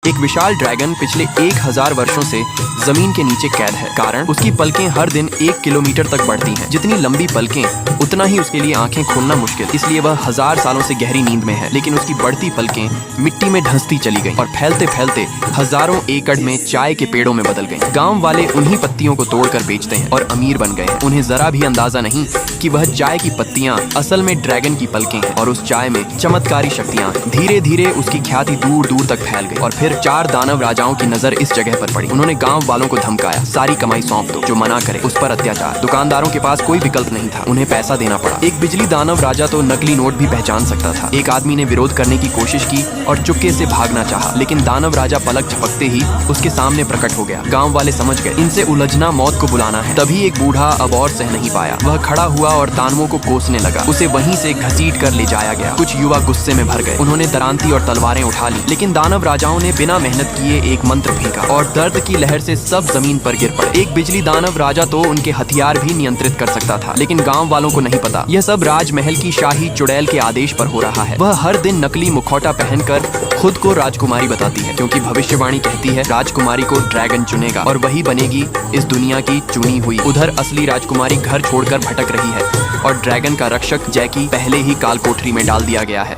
एक विशाल ड्रैगन पिछले 1000 वर्षों से जमीन के नीचे कैद है। कारण उसकी पलकें हर दिन 1 किलोमीटर तक बढ़ती हैं। जितनी लंबी पलकें उतना ही उसके लिए आंखें खोलना मुश्किल, इसलिए वह 1000 सालों से गहरी नींद में है। लेकिन उसकी बढ़ती पलकें मिट्टी में धंसती चली गईं और फैलते फैलते हजारों एकड़ में चाय के पेड़ों में बदल गईं। गांव वाले उन्हीं पत्तियों को तोड़कर बेचते हैं और अमीर बन गए। उन्हें जरा भी अंदाजा नहीं कि वह चाय की पत्तियां असल में ड्रैगन की पलकें हैं और उस चाय में चमत्कारी शक्तियां हैं। धीरे धीरे उसकी ख्याति दूर दूर तक फैल गई और फिर 4 दानव राजाओं की नजर इस जगह पर पड़ी। उन्होंने गांव वालों को धमकाया, सारी कमाई सौंप दो, जो मना करे उस पर अत्याचार। दुकानदारों के पास कोई विकल्प नहीं था, उन्हें पैसा देना पड़ा। एक बिजली दानव राजा तो नकली नोट भी पहचान सकता था। एक आदमी ने विरोध करने की कोशिश की और चुपके से भागना चाहा, लेकिन दानव राजा पलक झपकते ही उसके सामने प्रकट हो गया। गांव वाले समझ गए इनसे उलझना मौत को बुलाना है। तभी एक बूढ़ा अब और सह नहीं पाया, वह खड़ा हुआ और दानवों को कोसने लगा। उसे वहीं से घसीट कर ले जाया गया। कुछ युवा गुस्से में भर गए, उन्होंने दरांती और तलवारें उठा ली, लेकिन दानव राजाओं ने बिना मेहनत किए एक मंत्र फेंका और दर्द की लहर से सब जमीन पर गिर पड़े। एक बिजली दानव राजा तो उनके हथियार भी नियंत्रित कर सकता था, लेकिन गांव वालों को नहीं पता यह सब राजमहल की शाही चुड़ैल के आदेश पर हो रहा है। वह हर दिन नकली मुखौटा पहनकर खुद को राजकुमारी बताती है, क्योंकि भविष्यवाणी कहती है राजकुमारी को ड्रैगन चुनेगा और वही बनेगी इस दुनिया की चुनी हुई। उधर असली राजकुमारी घर छोड़कर भटक रही है और ड्रैगन का रक्षक जैकी पहले ही काल कोठरी में डाल दिया गया है।